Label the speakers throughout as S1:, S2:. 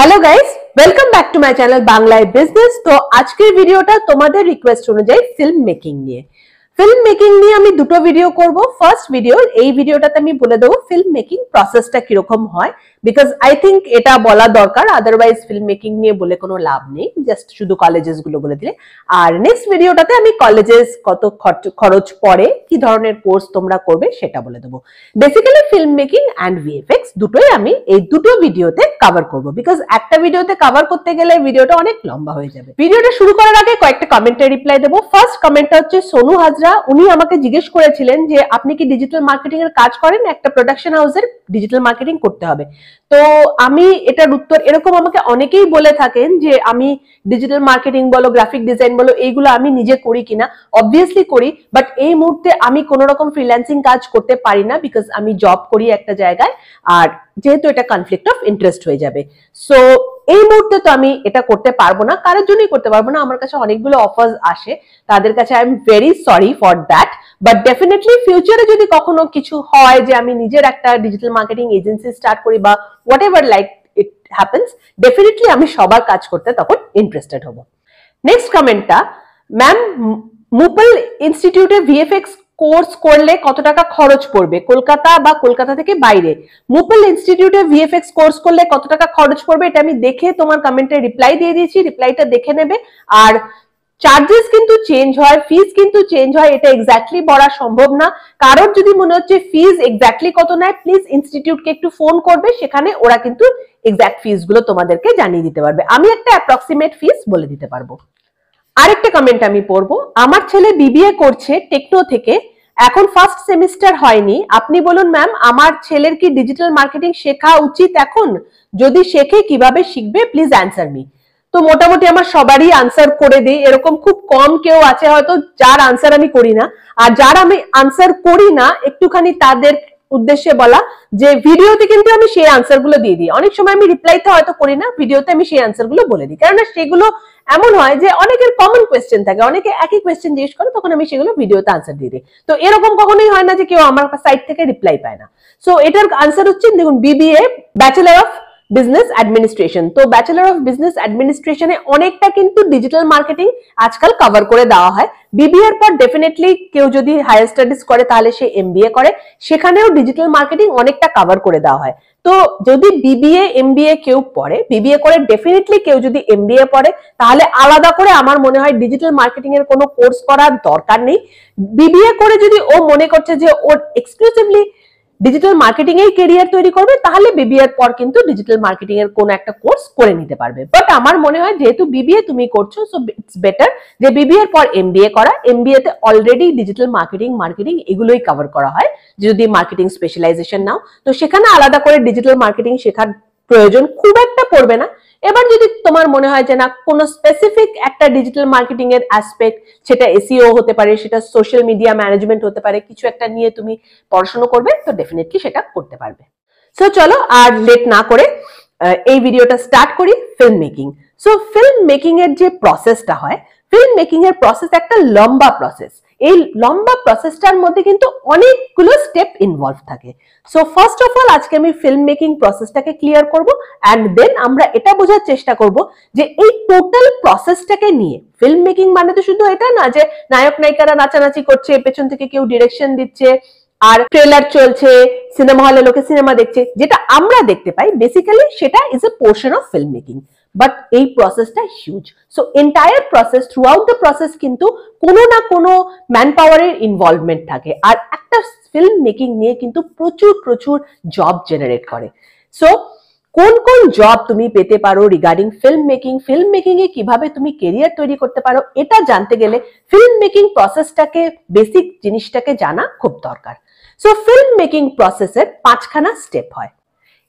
S1: Hello guys, welcome back to my channel बांग्लाয় business. तो আজকের ভিডিওটা তোমাদের রিকোয়েস্ট অনুযায়ী ফিল্ম মেকিং নিয়ে আমি দুটো ভিডিও করব। ফার্স্ট ভিডিও, এই ভিডিওটাতে আমি বলে দেব ফিল্ম মেকিং প্রসেসটা কি রকম হয়, বিকজ আই থিংক এটা বলা দরকার, আদারওয়াইজ ফিল্ম মেকিং নিয়ে বলে কোনো লাভ নেই, জাস্ট শুধু কলেজেস গুলো বলে দিলে। আর নেক্সট ভিডিওটাতে আমি কলেজেস কত খরচ পড়ে, কি ধরনের কোর্স তোমরা করবে সেটা বলে দেবো। Basically film making and VFX দুটোই আমি এই দুটো ভিডিওতে কভার করব, বিকজ একটা ভিডিওতে কভার করতে গেলে ভিডিওটা অনেক লম্বা হয়ে যাবে। ভিডিওটা শুরু করার আগে কয়েকটা কমেন্টে রিপ্লাই দেবো। ফার্স্ট কমেন্টটা হচ্ছে সোনু হাজরা। উনি আমাকে জিজ্ঞেস করেছিলেন যে আপনি কি ডিজিটাল মার্কেটিং এর কাজ করেন, একটা প্রোডাকশন হাউসের ডিজিটাল মার্কেটিং করতে হবে। তো আমি এটার উত্তর, এরকম আমাকে অনেকেই বলে থাকেন যে আমি ডিজিটাল মার্কেটিং বলো, গ্রাফিক ডিজাইন বলো, এইগুলো আমি নিজে করি কিনা। অবভিয়াসলি করি, বাট এই মুহূর্তে আমি কোনো রকম ফ্রিল্যান্সিং কাজ করতে পারি না, বিকজ আমি জব করি একটা জায়গায়, আর যেহেতু এটা কনফ্লিক্ট অফ ইন্টারেস্ট হয়ে যাবে। সো এই মুহূর্তে তো আমি এটা করতে পারবো না, কারোর জন্যই করতে পারবো না। আমার কাছে অনেকগুলো অফার্স আসে, তাদের কাছে I am very sorry for that, but definitely ফিউচারে যদি কখনো কিছু হয় যে আমি নিজের একটা ডিজিটাল মার্কেটিং এজেন্সি স্টার্ট করি বা what ever like it happens, definitely আমি সবার কাজ করতে তখন ইন্টারেস্টেড হব। নেক্সট কমেন্টটা, ম্যাম মুপল ইনস্টিটিউটে ভিএফএক্স কোর্স করলে কত টাকা খরচ পড়বে, কলকাতা বা কলকাতা থেকে বাইরে? মুপল ইনস্টিটিউটে ভিএফএক্স কোর্স করলে কত টাকা খরচ পড়বে এটা আমি দেখে তোমার কমেন্টে রিপ্লাই দিয়ে দিয়েছি, রিপ্লাইটা দেখে নেবে। আর চার্জেস কিন্তু চেঞ্জ হয়, ফিস কিন্তু চেঞ্জ হয়, এটা এক্স্যাক্টলি বলা সম্ভব না। কারোর যদি মনে হচ্ছে ফিস এক্স্যাক্টলি কত নেয়, প্লিজ ইনস্টিটিউটকে একটু ফোন করবে, সেখানে ওরা কিন্তু এক্স্যাক্ট ফিস গুলো তোমাদেরকে জানিয়ে দিতে পারবে। আমি একটা অ্যাপ্রক্সিমেট ফিস বলে দিতে পারবো। আরেকটা কমেন্ট আমি পড়বো, আমার ছেলে বিবিএ করছে টেকনো থেকে, এখন ফার্স্ট সেমিস্টার হয়নি, আপনি বলুন ম্যাম আমার ছেলের কি ডিজিটাল মার্কেটিং শেখা উচিত এখন? যদি শেখে কিভাবে শিখবে, প্লিজ অ্যান্সার মি। তো মোটামুটি আমার সবারই আনসার করে দিই, এরকম খুব কম কেউ আছে হয়তো যার আনসার আমি করি না। আর যারা আমি আনসার করি না, একটুখানি তাদের উদ্দেশ্যে বলা যে ভিডিওতে কিন্তু আমি সেই আনসার গুলো দিয়ে দিই। অনেক সময় আমি রিপ্লাইতে হয়তো করি না, ভিডিওতে আমি সেই আনসার গুলো বলে দিই, কারণ সেগুলো এমন হয় যে অনেকের কমন কোয়েশ্চেন থাকে, অনেকে একই কোয়েশ্চেন জিজ্ঞেস করে, তখন আমি সেগুলো ভিডিওতে আনসার দিয়ে দিই। তো এরকম কখনোই হয় না যে কেউ আমার সাইট থেকে রিপ্লাই পায় না। সো এটার আনসার হচ্ছে, দেখুন, BBA bachelor of business administration. তো ব্যাচেলর অফ বিজনেস অ্যাডমিনিস্ট্রেশনে অনেকটা কিন্তু ডিজিটাল মার্কেটিং আজকাল কভার করে দেওয়া হয়। বিবিএ এর পর ডেফিনেটলি কেউ যদি হায়ার স্টাডিজ করে তাহলে সে এমবিএ করে, সেখানেও ডিজিটাল মার্কেটিং অনেকটা কভার করে দেওয়া হয়। তো যদি বিবিএ এমবিএ কেউ পড়ে, বিবিএ করে ডেফিনেটলি কেউ যদি এমবিএ পড়ে, তাহলে আলাদা করে আমার মনে হয় ডিজিটাল মার্কেটিং এর কোনো কোর্স করার দরকার নেই। বিবিএ করে যদি ও মনে করছে যে ওর এক্সক্লুসিভলি ডিজিটাল মার্কেটিং এর ক্যারিয়ার তৈরি করবে, তাহলে বিবিএ এর পর কিন্তু ডিজিটাল মার্কেটিং এর কোন একটা কোর্স করে নিতে পারবে। বাট আমার মনে হয় যেহেতু বিবিএ তুমি করছো, সো ইটস বেটার যে বিবিএ এর পর এমবিএ করা। এমবিএ তে অলরেডি ডিজিটাল মার্কেটিং এগুলোই কভার করা হয়। যদি মার্কেটিং স্পেশালাইজেশন নাও, তো সেখানে আলাদা করে ডিজিটাল মার্কেটিং শেখার প্রয়োজন খুব একটা পড়বে না। এবার যদি তোমার মনে হয় যে না, কোনো স্পেসিফিক একটা ডিজিটাল মার্কেটিং এর অ্যাসপেক্ট, সেটা এসইও হতে পারে, সেটা সোশ্যাল মিডিয়া ম্যানেজমেন্ট হতে পারে, কিছু একটা নিয়ে তুমি পড়াশোনা করবে, তো ডেফিনেটলি সেটা করতে পারবে। সো চলো আর লেট না করে এই ভিডিওটা স্টার্ট করি। Film making. So film making এর যে প্রসেসটা হয়, ফিল্ম মেকিং এর প্রসেস একটা লম্বা প্রসেস। এই লম্বা প্রসেসটার মধ্যে কিন্তু অনেকগুলো স্টেপ ইনভলভ থাকে। সো ফার্স্ট অফ অল আজকে আমি ফিল্ম মেকিং প্রসেসটাকে ক্লিয়ার করব, এন্ড দেন আমরা এটা বোঝার চেষ্টা করব যে এই টোটাল প্রসেসটাকে নিয়ে, ফিল্ম মেকিং মানে তো শুধু এটা না যে নায়ক নায়িকারা নাচানাচি করছে, পেছন থেকে কেউ ডিরেকশন দিচ্ছে, আর ট্রেলার চলছে, সিনেমা হলে লোকে সিনেমা দেখছে, যেটা আমরা দেখতে পাই, বেসিক্যালি সেটা is a portion of film making. But এই প্রসেসটা huge. So entire process, through out the process কিন্তু কোনো না কোনো ম্যান পাওয়ারের ইনভলভমেন্ট থাকে। আর একটা ফিল্ম মেকিং নিয়ে কিন্তু প্রচুর জব জেনারেট করে। সো কোন কোন জব তুমি পেতে পারো রিগার্ডিং ফিল্ম মেকিং এ কিভাবে তুমি কেরিয়ার তৈরি করতে পারো, এটা জানতে গেলে ফিল্ম মেকিং প্রসেসটাকে, বেসিক জিনিসটাকে জানা খুব দরকার। সো ফিল্ম মেকিং প্রসেসের 5খানা স্টেপ হয়।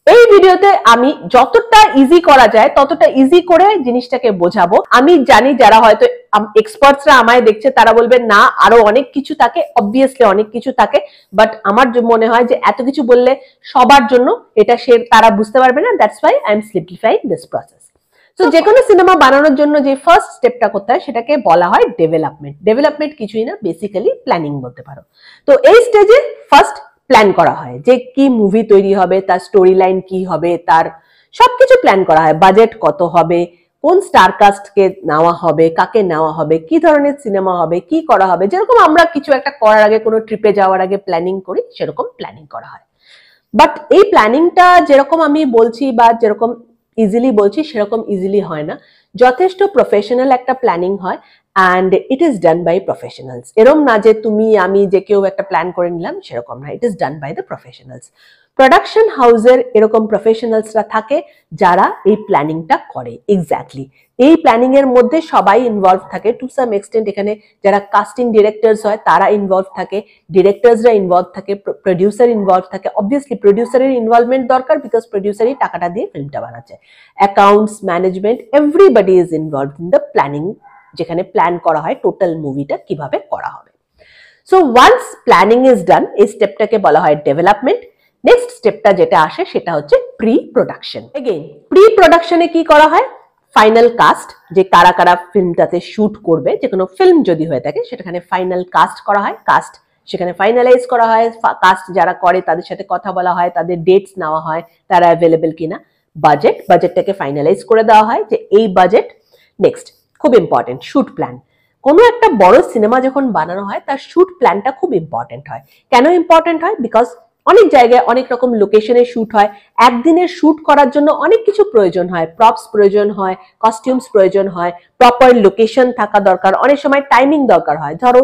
S1: এই ভিডিওতে আমি যতটা ইজি করা যায় ততটা ইজি করে জিনিসটাকে বোঝাবো। আমি জানি যারা হয়তো এক্সপার্টসরা আমায় দেখছে তারা বলবে না আরো অনেক কিছু থাকে, অবভিয়াসলি অনেক কিছু থাকে, বাট আমার মনে হয় যে এত কিছু বললে সবার জন্য এটা তারা বুঝতে পারবে না। That's why I am simplifying this process. তো যে কোনো সিনেমা বানানোর জন্য যে ফার্স্ট স্টেপটা করতে হয় সেটাকে বলা হয় ডেভেলপমেন্ট কিছুই না, বেসিক্যালি প্ল্যানিং বলতে পারো। তো এই স্টেজে ফার্স্ট প্ল্যান করা হয় যে কি মুভি তৈরি হবে, তার স্টোরি লাইন কি হবে, তার সবকিছু প্ল্যান করা হয়, বাজেট কত হবে, কোন স্টার কাস্টকে নেওয়া হবে, কাকে নেওয়া হবে, কি ধরনের সিনেমা হবে, কি করা হবে, যেরকম আমরা কিছু একটা করার আগে কোনো ট্রিপে যাওয়ার আগে প্ল্যানিং করি সেরকম প্ল্যানিং করা হয়। বাট এই প্ল্যানিংটা যেরকম আমি বলছি বা যেরকম ইজিলি বলছি সেরকম ইজিলি হয় না, যথেষ্ট প্রফেশনাল একটা প্ল্যানিং হয় and it is done by professionals. এরকম না যে তুমি আমি যে কেউ একটা প্ল্যান করে নিলাম, সেরকম না, it is done by the professionals. Production হাউসের এরকম প্রফেশনালসরা থাকে যারা এই প্ল্যানিংটা করে। এক্স্যাক্টলি এই প্ল্যানিং এর মধ্যে সবাই ইনভলভ থাকে টু সাম এক্সটেন্ট। এখানে যারা কাস্টিং ডিরেক্টরস হয় তারা ইনভলভ থাকে, ডিরেক্টরসরা ইনভলভ থাকে, প্রডিউসার ইনভলভ থাকে। অবভিয়াসলি প্রডিউসারের ইনভলভমেন্ট দরকার, বিকজ প্রডিউসারই টাকাটা দিয়ে ফিল্মটা বানাচ্ছে। Accounts, management, everybody is involve in the planning, যেখানে প্ল্যান করা হয় টোটাল মুভিটা কিভাবে করা হবে। So once planning is done, এই স্টেপটাকে বলা হয় ডেভেলপমেন্ট। নেক্সট স্টেপটা যেটা আসে সেটা হচ্ছে প্রি প্রোডাকশন। এগেইন প্রি প্রোডাকশনে কি করা হয়, ফাইনাল কাস্ট, যে কারা কারা ফিল্মটাতে শুট করবে, যে কোনো ফিল্ম যদি হয়ে থাকে সেখানে ফাইনাল কাস্ট করা হয়, কাস্ট সেখানে ফাইনালাইজ করা হয়, কাস্ট যারা করে তাদের সাথে কথা বলা হয়, তাদের ডেটস নেওয়া হয়, তারা অ্যাভেলেবেল কিনা। বাজেটটাকে ফাইনালাইজ করে দেওয়া হয় যে এই বাজেট। নেক্সট খুব ইম্পর্টেন্ট, শুট প্ল্যান। কোনো একটা বড় সিনেমা যখন বানানো হয় তার শুট প্ল্যানটা খুব ইম্পর্টেন্ট হয়। কেন ইম্পর্টেন্ট হয়? বিকজ অনেক জায়গায় অনেক রকম লোকেশনে শুট হয়, একদিনের শুট করার জন্য অনেক কিছু প্রয়োজন হয়, প্রপস প্রয়োজন হয়, কস্টিউমস প্রয়োজন হয়, প্রপার লোকেশন থাকা দরকার, অনেক সময় টাইমিং দরকার হয়। ধরো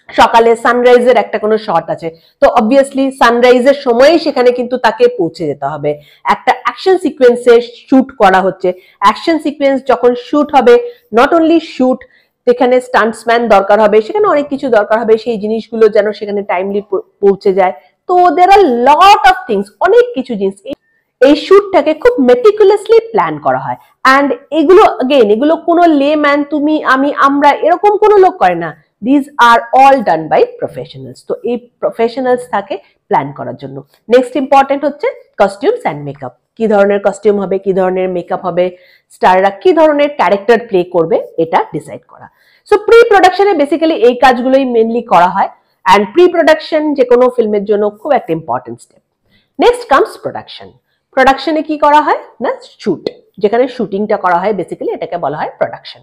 S1: সকালে সানরাইজের একটা কোনো শট আছে, তো অবভিয়াসলি সানরাইজের সময়ই সেখানে কিন্তু তাকে পৌঁছে যেতে হবে। একটা অ্যাকশন সিকোয়েন্সে শুট করা হচ্ছে, অ্যাকশন সিকোয়েন্স যখন শুট হবে, নট অনলি শুট, যেখানে স্টান্টসম্যান দরকার হবে, সেখানে অনেক কিছু দরকার হবে, সেই জিনিসগুলো যেন সেখানে টাইমলি পৌঁছে যায়। তো দের আর লট অফ থিংস, অনেক কিছু জিনিস এই শুটটাকে খুব মেটিকুলাসলি প্ল্যান করা হয়। অ্যান্ড এগুলো अगेन এগুলো কোনো লেম্যান, তুমি আমি আমরা এরকম কোনো লোক করে না, this are all done by professionals. তো এই প্রফেশনালস থাকে প্ল্যান করার জন্য। নেক্সট ইম্পর্টেন্ট হচ্ছে কস্টিউমস অ্যান্ড মেকআপ। কি ধরনের কস্টিউম হবে, কি ধরনের মেকআপ হবে, স্টাররা কি ধরনের ক্যারেক্টার প্লে করবে, এটা ডিসাইড করা। সো প্রি প্রোডাকশনে বেসিক্যালি এই কাজগুলোই মেনলি করা হয়। অ্যান্ড প্রি প্রোডাকশন যে কোনো ফিল্মের জন্য খুব একটা important step. Next comes production. প্রোডাকশনে কি করা হয় না, শুট, যেখানে শুটিংটা করা হয়, বেসিক্যালি এটাকে বলা হয় প্রোডাকশন।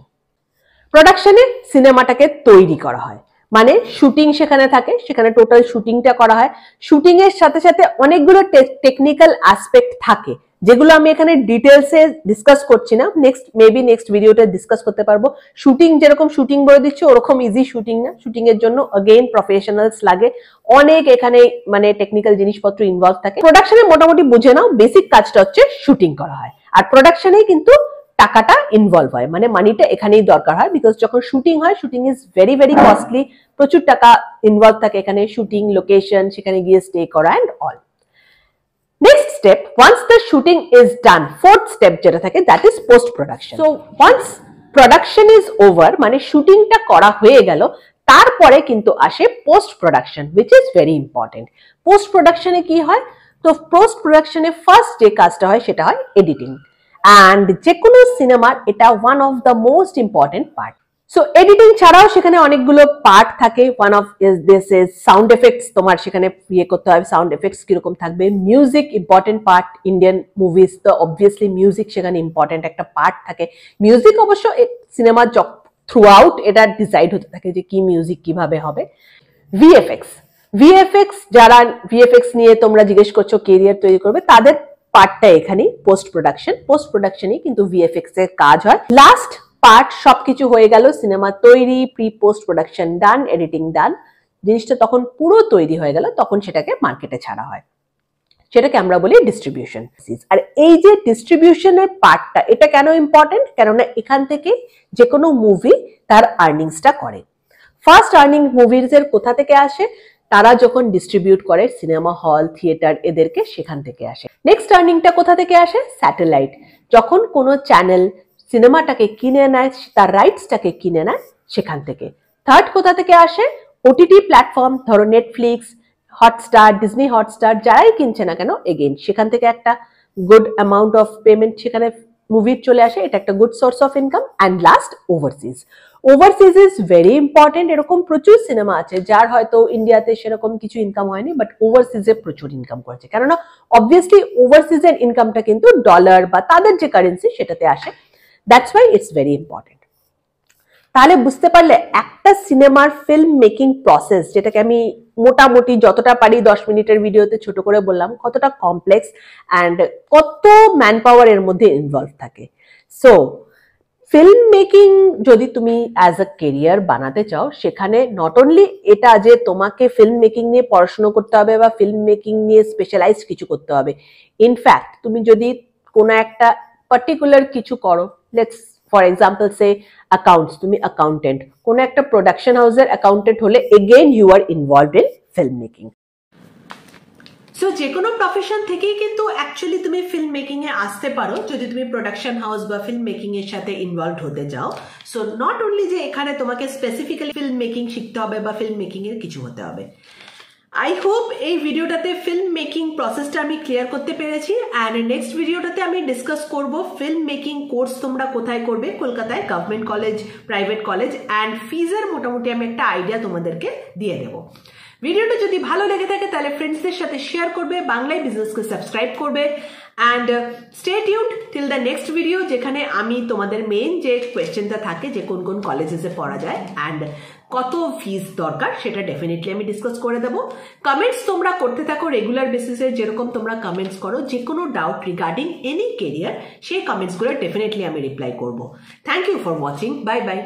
S1: প্রোডাকশনে সিনেমাটাকে তৈরি করা হয়, মানে শুটিং সেখানে থাকে, সেখানে টোটাল শুটিংটা করা হয়। শুটিং এর সাথে সাথে অনেকগুলো টেকনিক্যাল অ্যাসপেক্ট থাকে, যেগুলো আমি এখানে ডিটেলসে ডিসকাস করছি না, মেবি নেক্সট ভিডিওতে ডিসকাস করতে পারবো। শুটিং যেরকম শুটিং বলে দিচ্ছি, ওরকম ইজি শুটিং না। শুটিং এর জন্য अगेन প্রফেশনালস লাগে, অনেক এখানে মানে টেকনিক্যাল জিনিসপত্র ইনভলভ থাকে। প্রোডাকশনে মোটামুটি বুঝে নাও বেসিক কাজটা হচ্ছে শুটিং করা হয়, আর প্রোডাকশনেই কিন্তু টাকাটা ইনভলভ হয়, মানে মানিটা এখানেই দরকার হয়। বিকজ যখন শুটিং হয়, shooting is very very costly, প্রচুর টাকা ইনভলভ থাকে এখানে, শুটিং, লোকেশন, সেখানে গিয়ে স্টে করা and all. Next step, once the shooting is done, fourth step যেটা থাকে, that is post production. So once production is over, মানে শুটিংটা করা হয়ে গেল, তারপরে কিন্তু আসে post production, which is very important. Post প্রোডাকশনে কি হয়? তো পোস্ট প্রোডাকশনে ফার্স্ট যে কাজটা হয় সেটা হয় এডিটিং। অ্যান্ড যে কোনো সিনেমার এটা one of the most important part. So editing ছাড়াও সেখানে অনেকগুলো পার্ট থাকে। One of this is sound effects, তোমার সেখানে ইয়ে করতে হবে, সাউন্ড এফেক্টস কিরকম থাকবে। Music important part, Indian movies তো অবভিয়াসলি মিউজিক সেখানে ইম্পর্টেন্ট একটা পার্ট থাকে। মিউজিক অবশ্য সিনেমার থ্রু আউট এটা ডিসাইড হতে থাকে যে কি মিউজিক কিভাবে হবে। ভিএফএক্স যারা ভিএফএক্স নিয়ে তোমরা জিজ্ঞেস করছো কেরিয়ার তৈরি করবে, তাদের পার্টটা এখানে পোস্ট প্রোডাকশনই কিন্তু ভিএফএক্স এর কাজ হয়। লাস্ট পার্ট সবকিছু হয়ে গেল, সিনেমা তৈরি, প্রি পোস্ট প্রোডাকশন ডান, এডিটিং ডান, জিনিসটা তখন পুরো তৈরি হয়ে গেল, তখন সেটাকে মার্কেটে ছাড়া হয়, সেটাকে আমরা বলি ডিস্ট্রিবিউশন। আর এই যে ডিস্ট্রিবিউশনের পার্টটা, এটা কেন ইম্পর্টেন্ট? কেননা এখান থেকে যে কোনো মুভি তার আর্নিংসটা করে। ফার্স্ট আর্নিং মুভিজের কোথা থেকে আসে? তারা যখন ডিস্ট্রিবিউট করে সিনেমা হল, থিয়েটার, এদেরকে সেখান থেকে আসে। নেক্সট আর্নিংটা কোথা থেকে আসে? স্যাটেলাইট। যখন কোনো চ্যানেল সিনেমাটাকে কিনে নেয়, তার রাইটসটাকে কিনে নেয়, সেখান থেকে। থার্ড কোথা থেকে আসে? ওটিটি প্ল্যাটফর্ম, ধরো নেটফ্লিক্স, হটস্টার, ডিজনি হটস্টার, যারাই কিনছে না কেন, এগেইন সেখান থেকে একটা গুড অ্যামাউন্ট অফ পেমেন্ট সেখানে মুভির চলে আসে, এটা একটা good source of income. And last overseas. Overseas is very important. এরকম প্রচুর সিনেমা আছে যার হয়তো ইন্ডিয়াতে সেরকম কিছু ইনকাম হয়নি, বাট ওভারসিজে প্রচুর ইনকাম করেছে, কেননা অবভিয়াসলি ওভারসিজের ইনকামটা কিন্তু ডলার বা তাদের যে কারেন্সি সেটাতে আসে। That's why it's very important. তাহলে বুঝতে পারলে একটা সিনেমার ফিল্ম মেকিং প্রসেস, যেটাকে আমি মোটামুটি যতটা পারি 10 মিনিটের ভিডিওতে ছোট করে বললাম, কতটা কমপ্লেক্স অ্যান্ড কত ম্যান পাওয়ার এর মধ্যে ইনভলভ থাকে। সো ফিল্ম মেকিং যদি তুমি অ্যাজ আ কেরিয়ার বানাতে চাও, সেখানে নট অনলি এটা যে তোমাকে ফিল্ম মেকিং নিয়ে পড়াশোনা করতে হবে বা ফিল্ম মেকিং নিয়ে স্পেশালাইজড কিছু করতে হবে। ইনফ্যাক্ট তুমি যদি কোনো একটা পার্টিকুলার কিছু করো, let's for example say accounts, তুমি অ্যাকাউন্টেন্ট, কোনো একটা প্রোডাকশন হাউসের অ্যাকাউন্টেন্ট হলে again you are involved in film making. So যে কোনো প্রফেশন থেকেই কিন্তু অ্যাকচুয়ালি তুমি ফিল্ম মেকিং এ আসতে পারো যদি তুমি প্রোডাকশন হাউস বা ফিল্ম মেকিং এর সাথে ইনভলভ হতে যাও। সো নট অনলি যে এখানে তোমাকে স্পেসিফিক্যালি ফিল্ম মেকিং শিখতে হবে বা ফিল্ম মেকিং এর কিছু হতে হবে। আই হোপ এই ভিডিওটাতে ফিল্ম মেকিং প্রসেসটা আমি ক্লিয়ার করতে পেরেছি। অ্যান্ড নেক্সট ভিডিওটাতে আমি ডিসকাস করব ফিল্ম মেকিং কোর্স তোমরা কোথায় করবে, কলকাতায় government college, private college, and ফিজের মোটামুটি আমি একটা আইডিয়া তোমাদেরকে দিয়ে দেবো। ভিডিওটা যদি ভালো লেগে থাকে তাহলে ফ্রেন্ডসদের সাথে শেয়ার করবে, বাংলায় বিজনেসকে সাবস্ক্রাইব করবে, and stay tuned till the next video, যেখানে আমি তোমাদের মেইন যে কোয়েশ্চেনটা থাকে যে কোন কোন কলেজেসে পড়া যায় অ্যান্ড কত ফিজ দরকার সেটা ডেফিনেটলি আমি ডিসকাস করে দেবো। কমেন্টস তোমরা করতে থাকো রেগুলার বেসিসে, যেরকম তোমরা কমেন্টস করো যে কোনো ডাউট রিগার্ডিং এনি কেরিয়ার, সেই কমেন্টসগুলো ডেফিনেটলি আমি রিপ্লাই করবো। Thank you for watching, bye by.